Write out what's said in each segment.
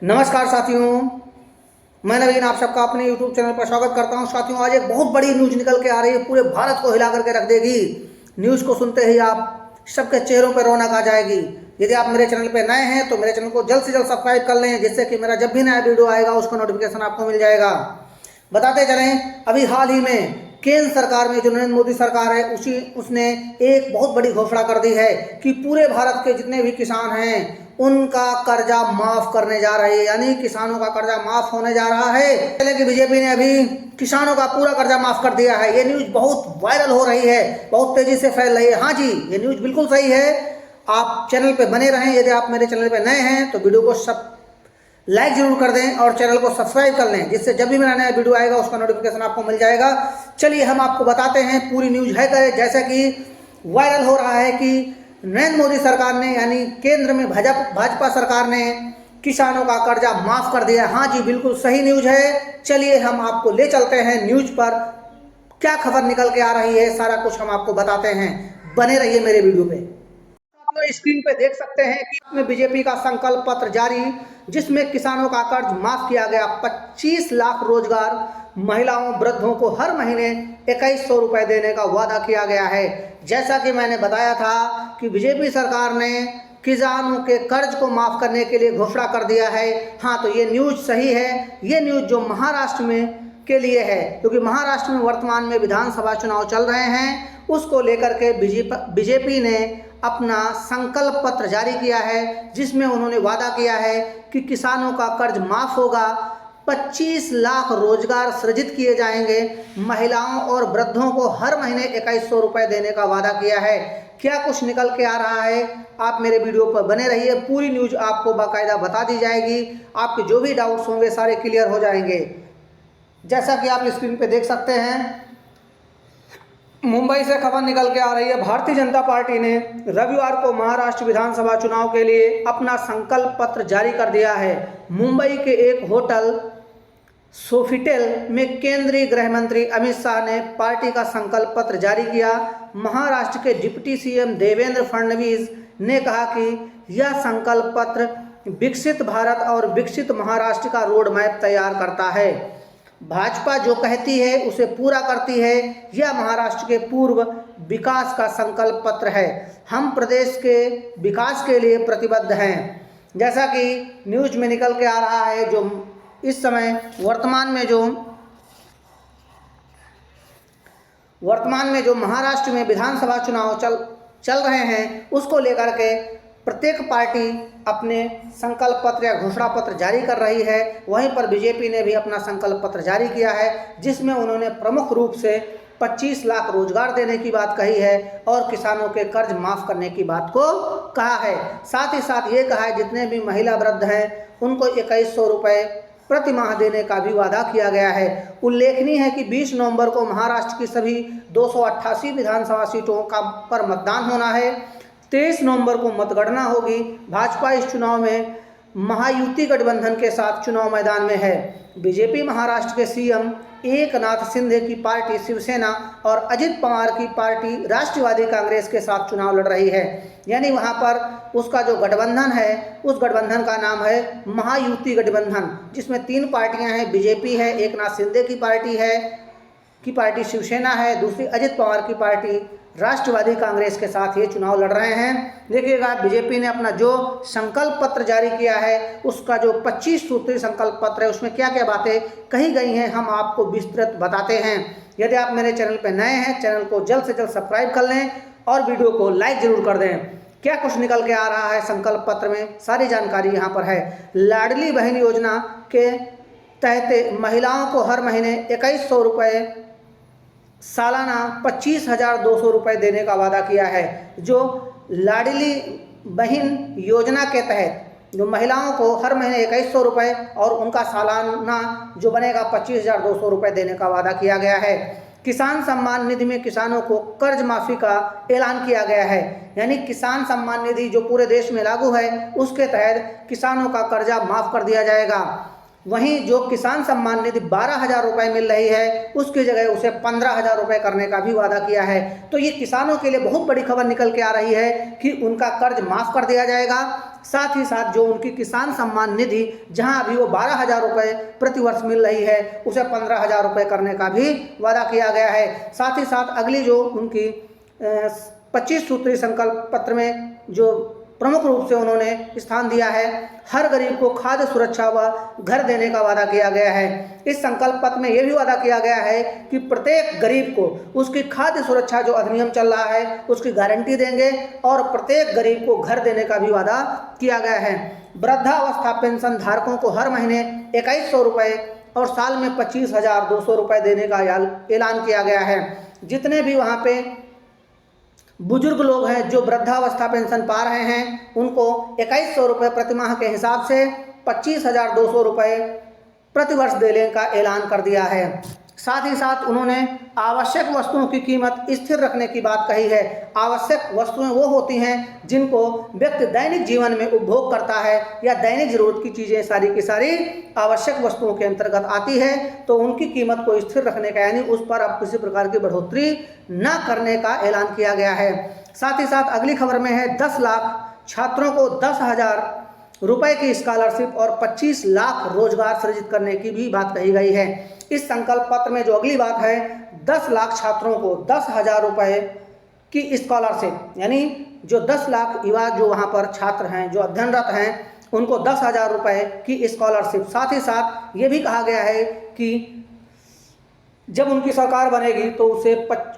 नमस्कार साथियों, मैं नवीन आप सबका अपने YouTube चैनल पर स्वागत करता हूं। साथियों, आज एक बहुत बड़ी न्यूज़ निकल के आ रही है, पूरे भारत को हिला करके रख देगी। न्यूज़ को सुनते ही आप सबके चेहरों पर रौनक आ जाएगी। यदि आप मेरे चैनल पर नए हैं तो मेरे चैनल को जल्द से जल्द सब्सक्राइब कर लें, जिससे कि मेरा जब भी नया वीडियो आएगा उसका नोटिफिकेशन आपको मिल जाएगा। बताते चलें, अभी हाल ही में केंद्र सरकार में जो नरेंद्र मोदी सरकार है उसने एक बहुत बड़ी घोषणा कर दी है कि पूरे भारत के जितने भी किसान हैं उनका कर्जा माफ करने जा रहे हैं, यानी किसानों का कर्जा माफ होने जा रहा है। पहले की बीजेपी ने अभी किसानों का पूरा कर्जा माफ कर दिया है। ये न्यूज बहुत वायरल हो रही है, बहुत तेजी से फैल रही है। हाँ जी, ये न्यूज बिल्कुल सही है। आप चैनल पे बने रहें। यदि आप मेरे चैनल पे नए हैं तो वीडियो को सब लाइक जरूर कर दें और चैनल को सब्सक्राइब कर लें, जिससे जब भी मेरा नया वीडियो आएगा उसका नोटिफिकेशन आपको मिल जाएगा। चलिए हम आपको बताते हैं पूरी न्यूज है क्या। जैसा कि वायरल हो रहा है कि नरेंद्र मोदी सरकार ने, यानी केंद्र में भाजपा सरकार ने किसानों का कर्जा माफ कर दिया। हाँ जी, बिल्कुल सही न्यूज है। चलिए हम आपको ले चलते हैं न्यूज पर, क्या खबर निकल के आ रही है, सारा कुछ हम आपको बताते हैं। बने रहिए मेरे वीडियो पे। स्क्रीन पे देख सकते हैं कि बीजेपी का संकल्प पत्र जारी, जिसमें किसानों का कर्ज माफ किया गया। 25 लाख रोजगार, महिलाओं वृद्धों को हर महीने 2100 रुपए देने का वादा किया गया है। जैसा कि मैंने बताया था कि बीजेपी सरकार ने किसानों के कर्ज को माफ करने के लिए घोषणा कर दिया है। हाँ, तो ये न्यूज सही है। ये न्यूज जो महाराष्ट्र में के लिए है, क्योंकि महाराष्ट्र में वर्तमान में विधानसभा चुनाव चल रहे हैं, उसको लेकर के बीजेपी ने अपना संकल्प पत्र जारी किया है, जिसमें उन्होंने वादा किया है कि किसानों का कर्ज माफ होगा, 25 लाख रोजगार सृजित किए जाएंगे, महिलाओं और वृद्धों को हर महीने 2100 रुपए देने का वादा किया है। क्या कुछ निकल के आ रहा है, आप मेरे वीडियो पर बने रहिए। पूरी न्यूज आपको बाकायदा बता दी जाएगी। आपके जो भी डाउट्स होंगे सारे क्लियर हो जाएंगे। जैसा कि आप स्क्रीन पे देख सकते हैं, मुंबई से खबर निकल के आ रही है। भारतीय जनता पार्टी ने रविवार को महाराष्ट्र विधानसभा चुनाव के लिए अपना संकल्प पत्र जारी कर दिया है। मुंबई के एक होटल सोफिटेल में केंद्रीय गृह मंत्री अमित शाह ने पार्टी का संकल्प पत्र जारी किया। महाराष्ट्र के डिप्टी सीएम देवेंद्र फडणवीस ने कहा कि यह संकल्प पत्र विकसित भारत और विकसित महाराष्ट्र का रोड मैप तैयार करता है। भाजपा जो कहती है उसे पूरा करती है। यह महाराष्ट्र के पूर्व विकास का संकल्प पत्र है। हम प्रदेश के विकास के लिए प्रतिबद्ध हैं। जैसा कि न्यूज में निकल के आ रहा है, जो इस समय वर्तमान में जो महाराष्ट्र में विधानसभा चुनाव चल रहे हैं, उसको लेकर के प्रत्येक पार्टी अपने संकल्प पत्र या घोषणा पत्र जारी कर रही है। वहीं पर बीजेपी ने भी अपना संकल्प पत्र जारी किया है, जिसमें उन्होंने प्रमुख रूप से 25 लाख रोजगार देने की बात कही है और किसानों के कर्ज माफ करने की बात को कहा है। साथ ही साथ ये कहा है जितने भी महिला वृद्ध हैं उनको 2100 रुपये प्रति माह देने का भी वादा किया गया है। उल्लेखनीय है कि 20 नवंबर को महाराष्ट्र की सभी 288 विधानसभा सीटों पर मतदान होना है। 23 नवंबर को मतगणना होगी। भाजपा इस चुनाव में महायुति गठबंधन के साथ चुनाव मैदान में है। बीजेपी महाराष्ट्र के सीएम एकनाथ शिंदे की पार्टी शिवसेना और अजित पवार की पार्टी राष्ट्रवादी कांग्रेस के साथ चुनाव लड़ रही है। यानी वहां पर उसका जो गठबंधन है, उस गठबंधन का नाम है महायुति गठबंधन, जिसमें 3 पार्टियां हैं। बीजेपी है, एकनाथ शिंदे की पार्टी शिवसेना है, दूसरी अजित पवार की पार्टी राष्ट्रवादी कांग्रेस के साथ ये चुनाव लड़ रहे हैं। देखिएगा, बीजेपी ने अपना जो संकल्प पत्र जारी किया है, उसका जो 25 सूत्री संकल्प पत्र है, उसमें क्या क्या बातें कही गई हैं हम आपको विस्तृत बताते हैं। यदि आप मेरे चैनल पर नए हैं, चैनल को जल्द से जल्द सब्सक्राइब कर लें और वीडियो को लाइक जरूर कर दें। क्या कुछ निकल के आ रहा है संकल्प पत्र में, सारी जानकारी यहाँ पर है। लाडली बहन योजना के तहत महिलाओं को हर महीने 2100 रुपये, सालाना 25,200 रुपये देने का वादा किया है। जो लाडली बहन योजना के तहत जो महिलाओं को हर महीने 2100 रुपये और उनका सालाना जो बनेगा 25,200 रुपये देने का वादा किया गया है। किसान सम्मान निधि में किसानों को कर्ज माफी का ऐलान किया गया है। यानी किसान सम्मान निधि जो पूरे देश में लागू है, उसके तहत किसानों का कर्जा माफ कर दिया जाएगा। वहीं जो किसान सम्मान निधि 12,000 रुपये मिल रही है उसकी जगह उसे 15,000 रुपये करने का भी वादा किया है। तो ये किसानों के लिए बहुत बड़ी खबर निकल के आ रही है कि उनका कर्ज माफ़ कर दिया जाएगा। साथ ही साथ जो उनकी किसान सम्मान निधि जहां अभी वो 12,000 रुपये प्रतिवर्ष मिल रही है उसे 15,000 रुपये करने का भी वादा किया गया है। साथ ही साथ अगली जो उनकी 25 सूत्री संकल्प पत्र में जो प्रमुख रूप से उन्होंने स्थान दिया है, हर गरीब को खाद्य सुरक्षा व घर देने का वादा किया गया है। इस संकल्प पत्र में यह भी वादा किया गया है कि प्रत्येक गरीब को उसकी खाद्य सुरक्षा जो अधिनियम चल रहा है उसकी गारंटी देंगे और प्रत्येक गरीब को घर देने का भी वादा किया गया है। वृद्धावस्था पेंशन धारकों को हर महीने 2100 रुपये और साल में 25,200 रुपये देने का ऐलान किया गया है। जितने भी वहाँ पे बुजुर्ग लोग हैं जो वृद्धावस्था पेंशन पा रहे हैं उनको 2100 रुपये प्रतिमाह के हिसाब से 25,200 रुपये प्रतिवर्ष देने का ऐलान कर दिया है। साथ ही साथ उन्होंने आवश्यक वस्तुओं की कीमत स्थिर रखने की बात कही है। आवश्यक वस्तुएं वो होती हैं जिनको व्यक्ति दैनिक जीवन में उपभोग करता है या दैनिक जरूरत की चीज़ें सारी की सारी आवश्यक वस्तुओं के अंतर्गत आती है, तो उनकी कीमत को स्थिर रखने का यानी उस पर अब किसी प्रकार की बढ़ोतरी न करने का ऐलान किया गया है। साथ ही साथ अगली खबर में है 10 लाख छात्रों को 10,000 रुपए की स्कॉलरशिप और 25 लाख रोजगार सृजित करने की भी बात कही गई है। इस संकल्प पत्र में जो अगली बात है 10 लाख छात्रों को 10,000 रुपये की स्कॉलरशिप यानी जो 10 लाख युवा जो वहाँ पर छात्र हैं जो अध्ययनरत हैं उनको 10,000 रुपये की स्कॉलरशिप। साथ ही साथ ये भी कहा गया है कि जब उनकी सरकार बनेगी तो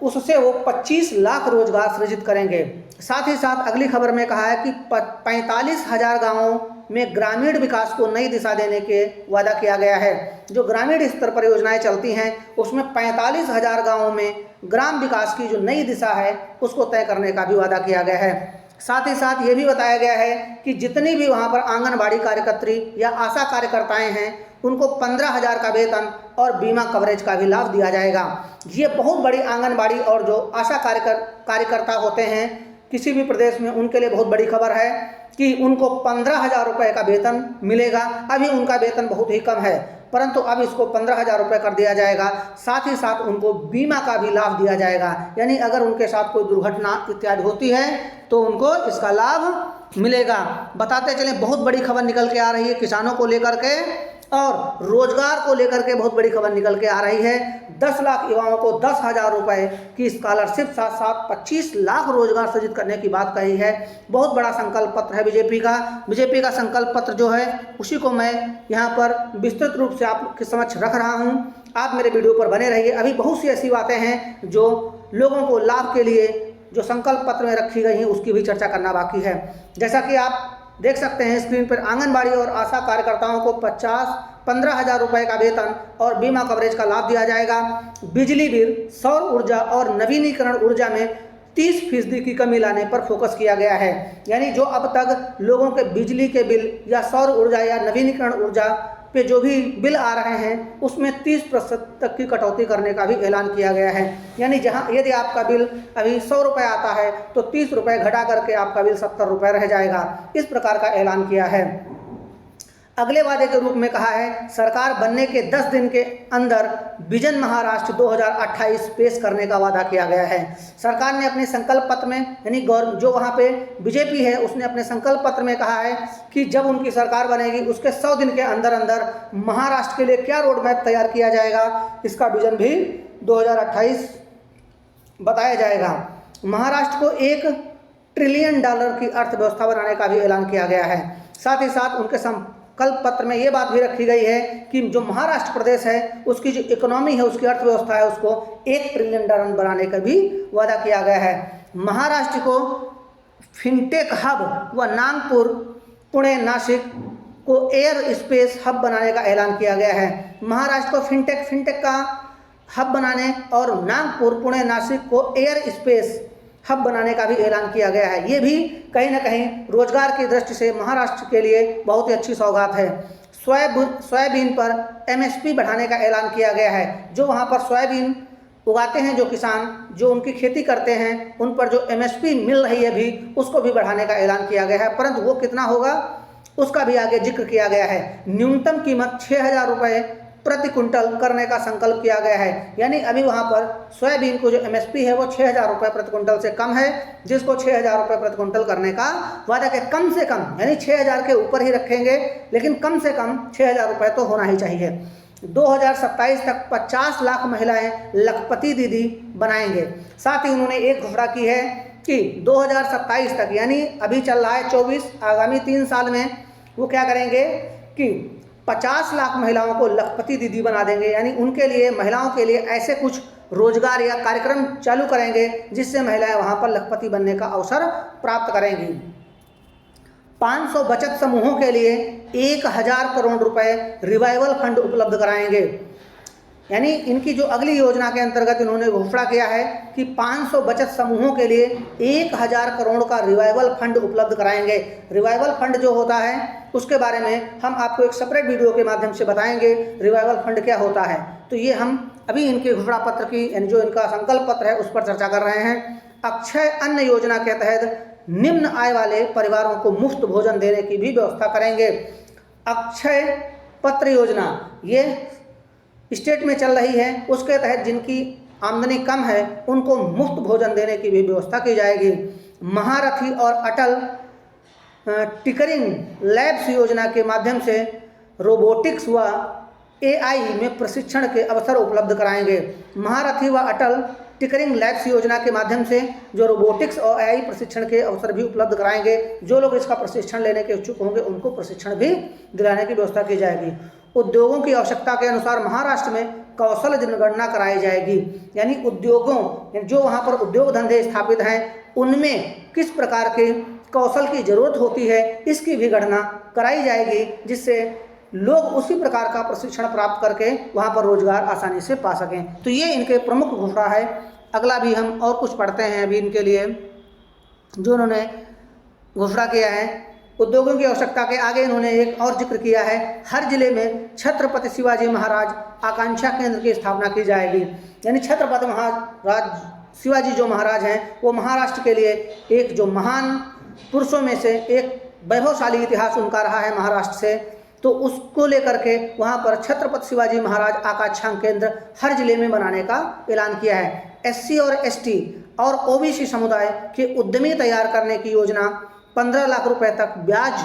उससे वो 25 लाख रोजगार सृजित करेंगे। साथ ही साथ अगली खबर में कहा है कि 45,000 गाँवों में ग्रामीण विकास को नई दिशा देने के वादा किया गया है। जो ग्रामीण स्तर पर योजनाएं चलती हैं उसमें 45,000 गाँवों में ग्राम विकास की जो नई दिशा है उसको तय करने का भी वादा किया गया है। साथ ही साथ ये भी बताया गया है कि जितनी भी वहाँ पर आंगनबाड़ी कार्यकर्त्री या आशा कार्यकर्ताएं हैं उनको 15,000 का वेतन और बीमा कवरेज का भी लाभ दिया जाएगा। ये बहुत बड़ी आंगनबाड़ी और जो आशा कार्यकर्ता होते हैं किसी भी प्रदेश में उनके लिए बहुत बड़ी खबर है कि उनको 15,000 रुपये का वेतन मिलेगा। अभी उनका वेतन बहुत ही कम है परंतु अब इसको 15,000 रुपये कर दिया जाएगा। साथ ही साथ उनको बीमा का भी लाभ दिया जाएगा, यानी अगर उनके साथ कोई दुर्घटना इत्यादि होती है तो उनको इसका लाभ मिलेगा। बताते चलें बहुत बड़ी खबर निकल के आ रही है किसानों को लेकर के और रोजगार को लेकर के बहुत बड़ी खबर निकल के आ रही है। 10 लाख युवाओं को 10,000 रुपये की स्कॉलरशिप साथ साथ 25 लाख रोजगार सृजित करने की बात कही है। बहुत बड़ा संकल्प पत्र है बीजेपी का संकल्प पत्र जो है उसी को मैं यहाँ पर विस्तृत रूप से आपके समक्ष रख रहा हूँ। आप मेरे वीडियो पर बने रहिए। अभी बहुत सी ऐसी बातें हैं जो लोगों को लाभ के लिए जो संकल्प पत्र में रखी गई हैं उसकी भी चर्चा करना बाकी है। जैसा कि आप देख सकते हैं स्क्रीन पर आंगनबाड़ी और आशा कार्यकर्ताओं को 15,000 रुपये का वेतन और बीमा कवरेज का लाभ दिया जाएगा। बिजली बिल, सौर ऊर्जा और नवीनीकरण ऊर्जा में 30% की कमी लाने पर फोकस किया गया है। यानी जो अब तक लोगों के बिजली के बिल या सौर ऊर्जा या नवीनीकरण ऊर्जा पे जो भी बिल आ रहे हैं उसमें 30% तक की कटौती करने का भी ऐलान किया गया है। यानी जहां यदि आपका बिल अभी 100 रुपये आता है तो 30 रुपये घटा करके आपका बिल 70 रुपये रह जाएगा। इस प्रकार का ऐलान किया है। अगले वादे के रूप में कहा है सरकार बनने के 10 दिन के अंदर विजन महाराष्ट्र 2028 पेश करने का वादा किया गया है। सरकार ने अपने संकल्प पत्र में यानी जो वहाँ पे बीजेपी है उसने अपने संकल्प पत्र में कहा है कि जब उनकी सरकार बनेगी उसके 100 दिन के अंदर अंदर महाराष्ट्र के लिए क्या रोड मैप तैयार किया जाएगा इसका विजन भी 2028 बताया जाएगा। महाराष्ट्र को $1 ट्रिलियन की अर्थव्यवस्था बनाने का भी ऐलान किया गया है। साथ ही साथ उनके संकल्प पत्र में ये बात भी रखी गई है कि जो महाराष्ट्र प्रदेश है उसकी जो इकोनॉमी है उसकी अर्थव्यवस्था है उसको $1 ट्रिलियन बनाने का भी वादा किया गया है। महाराष्ट्र को फिनटेक हब व नागपुर, पुणे, नासिक को एयर स्पेस हब बनाने का ऐलान किया गया है। महाराष्ट्र को फिनटेक का हब बनाने और नागपुर, पुणे, नासिक को एयर स्पेस हब बनाने का भी ऐलान किया गया है। ये भी कहीं ना कहीं रोजगार की दृष्टि से महाराष्ट्र के लिए बहुत ही अच्छी सौगात है। सोयाबीन पर MSP बढ़ाने का ऐलान किया गया है। जो वहाँ पर सोयाबीन उगाते हैं जो किसान जो उनकी खेती करते हैं उन पर जो MSP मिल रही है भी उसको भी बढ़ाने का ऐलान किया गया है, परंतु वो कितना होगा उसका भी आगे जिक्र किया गया है। न्यूनतम कीमत 6,000 रुपये प्रति कुंटल करने का संकल्प किया गया है। यानी अभी वहाँ पर सोयाबीन को जो MSP है वो 6,000 रुपये प्रति कुंटल से कम है, जिसको 6,000 रुपये प्रति कुंटल करने का वादा के कम से कम, यानी 6,000 के ऊपर ही रखेंगे, लेकिन कम से कम 6,000 रुपये तो होना ही चाहिए। 2027 तक 50 लाख महिलाएं लखपति दीदी बनाएंगे। साथ ही उन्होंने एक घोषणा की है कि 2027 तक, यानी अभी चल रहा है 24, आगामी 3 साल में वो क्या करेंगे कि 50 लाख महिलाओं को लखपति दीदी बना देंगे। यानी उनके लिए, महिलाओं के लिए ऐसे कुछ रोजगार या कार्यक्रम चालू करेंगे जिससे महिलाएं वहां पर लखपति बनने का अवसर प्राप्त करेंगी। 500 बचत समूहों के लिए 1,000 करोड़ रुपए रिवाइवल फंड उपलब्ध कराएंगे। यानी इनकी जो अगली योजना के अंतर्गत इन्होंने घोषणा किया है कि 500 बचत समूहों के लिए 1,000 करोड़ का रिवाइवल फंड उपलब्ध कराएंगे। रिवाइवल फंड जो होता है उसके बारे में हम आपको एक सेपरेट वीडियो के माध्यम से बताएंगे, रिवाइवल फंड क्या होता है। तो ये हम अभी इनके घोषणा पत्र की, यानी जो इनका संकल्प पत्र है उस पर चर्चा कर रहे हैं। अक्षय अन्न योजना के तहत निम्न आय वाले परिवारों को मुफ्त भोजन देने की भी व्यवस्था करेंगे। अक्षय पत्र योजना ये स्टेट में चल रही है, उसके तहत जिनकी आमदनी कम है उनको मुफ्त भोजन देने की भी व्यवस्था की जाएगी। महारथी और अटल टिकरिंग लैब्स योजना के माध्यम से रोबोटिक्स व AI में प्रशिक्षण के अवसर उपलब्ध कराएंगे। महारथी व अटल टिकरिंग लैब्स योजना के माध्यम से जो रोबोटिक्स और AI प्रशिक्षण के अवसर भी उपलब्ध कराएंगे। जो लोग इसका प्रशिक्षण लेने के इच्छुक होंगे उनको प्रशिक्षण भी दिलाने की व्यवस्था की जाएगी। उद्योगों की आवश्यकता के अनुसार महाराष्ट्र में कौशल जनगणना कराई जाएगी। यानी उद्योगों, जो वहाँ पर उद्योग धंधे स्थापित हैं उनमें किस प्रकार के कौशल की जरूरत होती है इसकी भी गणना कराई जाएगी, जिससे लोग उसी प्रकार का प्रशिक्षण प्राप्त करके वहाँ पर रोजगार आसानी से पा सकें। तो ये इनके प्रमुख घोषणा है। अगला भी हम और कुछ पढ़ते हैं अभी इनके लिए जो उन्होंने घोषणा किया है। उद्योगों की आवश्यकता के आगे इन्होंने एक और जिक्र किया है, हर जिले में छत्रपति शिवाजी महाराज आकांक्षा केंद्र की स्थापना की जाएगी। यानी छत्रपति महाराज शिवाजी जो महाराज हैं वो महाराष्ट्र के लिए एक जो महान पुरुषों में से एक, वैभवशाली इतिहास उनका रहा है महाराष्ट्र से, तो उसको लेकर के वहाँ पर छत्रपति शिवाजी महाराज आकांक्षा केंद्र हर जिले में बनाने का ऐलान किया है। SC और ST और OBC समुदाय के उद्यमी तैयार करने की योजना 15 लाख रुपए तक ब्याज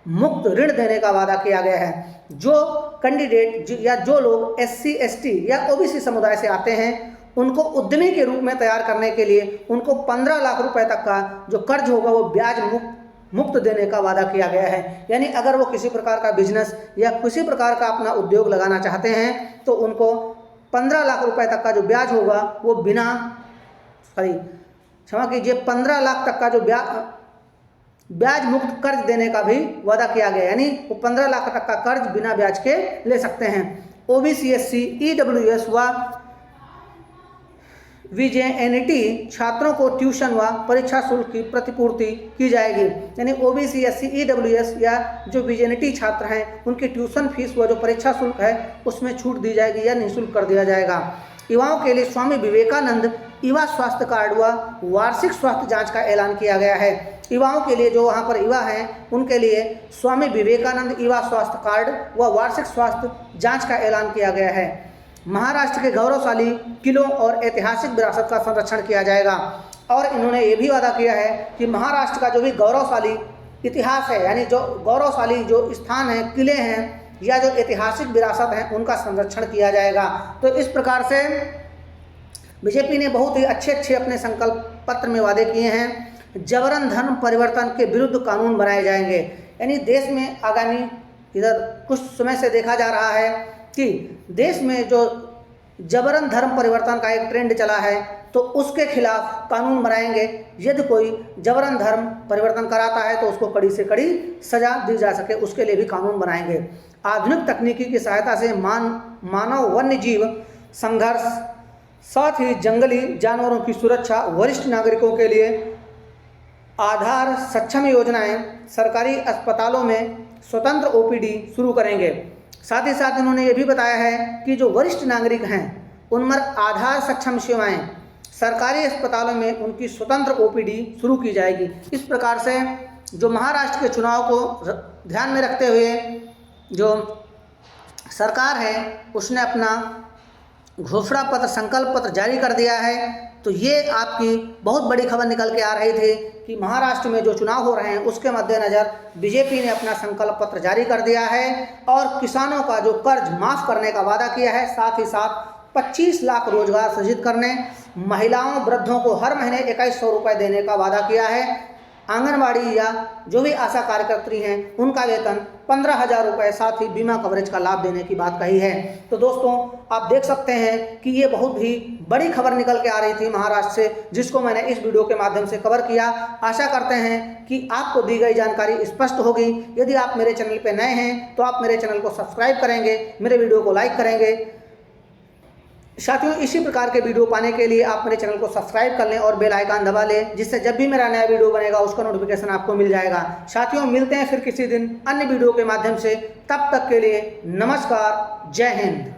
मुक्त ऋण देने का वादा किया गया है। जो कैंडिडेट या जो लोग SC ST या OBC समुदाय से आते हैं उनको उद्यमी के रूप में तैयार करने के लिए उनको 15 लाख रुपए तक का जो कर्ज होगा वो ब्याज मुक्त देने का वादा किया गया है। यानी अगर वो किसी प्रकार का बिजनेस या किसी प्रकार का अपना उद्योग लगाना चाहते हैं तो उनको 15 लाख रुपए तक का जो ब्याज होगा वो बिना, क्षमा कीजिए, 15 लाख तक का जो ब्याज मुक्त कर्ज देने का भी वादा किया गया। यानी वो 15 लाख तक का कर्ज बिना ब्याज के ले सकते हैं। OBC SC EWS व VJNT छात्रों को ट्यूशन व परीक्षा शुल्क की प्रतिपूर्ति की जाएगी। यानी OBC SC EWS या जो VJNT छात्र हैं उनकी ट्यूशन फीस व जो परीक्षा शुल्क है उसमें छूट दी जाएगी या निःशुल्क कर दिया जाएगा। युवाओं के लिए स्वामी विवेकानंद युवा स्वास्थ्य कार्ड व वार्षिक स्वास्थ्य जांच का ऐलान किया गया है। युवाओं के लिए जो वहाँ पर युवा हैं उनके लिए स्वामी विवेकानंद युवा स्वास्थ्य कार्ड व वार्षिक स्वास्थ्य जांच का ऐलान किया गया है। महाराष्ट्र के गौरवशाली किलों और ऐतिहासिक विरासत का संरक्षण किया जाएगा। और इन्होंने ये भी वादा किया है कि महाराष्ट्र का जो भी गौरवशाली इतिहास है, यानी जो गौरवशाली जो स्थान है, किले हैं या जो ऐतिहासिक विरासत है उनका संरक्षण किया जाएगा। तो इस प्रकार से बीजेपी ने बहुत ही अच्छे अपने संकल्प पत्र में वादे किए हैं। जबरन धर्म परिवर्तन के विरुद्ध कानून बनाए जाएंगे। यानी देश में आगामी इधर कुछ समय से देखा जा रहा है कि देश में जो जबरन धर्म परिवर्तन का एक ट्रेंड चला है तो उसके खिलाफ कानून बनाएंगे। यदि कोई जबरन धर्म परिवर्तन कराता है तो उसको कड़ी से कड़ी सजा दी जा सके, उसके लिए भी कानून बनाएंगे। आधुनिक तकनीकी की सहायता से मानव वन्य जीव संघर्ष, साथ ही जंगली जानवरों की सुरक्षा, वरिष्ठ नागरिकों के लिए आधार सक्षम योजनाएं, सरकारी अस्पतालों में स्वतंत्र OPD शुरू करेंगे। साथ ही साथ इन्होंने ये भी बताया है कि जो वरिष्ठ नागरिक हैं उन पर आधार सक्षम सेवाएं सरकारी अस्पतालों में उनकी स्वतंत्र OPD शुरू की जाएगी। इस प्रकार से जो महाराष्ट्र के चुनाव को ध्यान में रखते हुए जो सरकार है उसने अपना घोषणा पत्र, संकल्प पत्र जारी कर दिया है। तो ये आपकी बहुत बड़ी खबर निकल के आ रही थी कि महाराष्ट्र में जो चुनाव हो रहे हैं उसके मद्देनज़र बीजेपी ने अपना संकल्प पत्र जारी कर दिया है और किसानों का जो कर्ज माफ़ करने का वादा किया है, साथ ही साथ 25 लाख रोजगार सृजित करने, महिलाओं वृद्धों को हर महीने 2100 रुपये देने का वादा किया है। आंगनवाड़ी या जो भी आशा कार्यकर्त्री हैं उनका वेतन 15,000 रुपये, साथ ही बीमा कवरेज का लाभ देने की बात कही है। तो दोस्तों आप देख सकते हैं कि ये बहुत ही बड़ी खबर निकल के आ रही थी महाराष्ट्र से, जिसको मैंने इस वीडियो के माध्यम से कवर किया। आशा करते हैं कि आपको दी गई जानकारी स्पष्ट होगी। यदि आप मेरे चैनल पर नए हैं तो आप मेरे चैनल को सब्सक्राइब करेंगे, मेरे वीडियो को लाइक करेंगे। साथियों इसी प्रकार के वीडियो पाने के लिए आप मेरे चैनल को सब्सक्राइब कर लें और बेल आइकन दबा लें, जिससे जब भी मेरा नया वीडियो बनेगा उसका नोटिफिकेशन आपको मिल जाएगा। साथियों मिलते हैं फिर किसी दिन अन्य वीडियो के माध्यम से, तब तक के लिए नमस्कार, जय हिंद।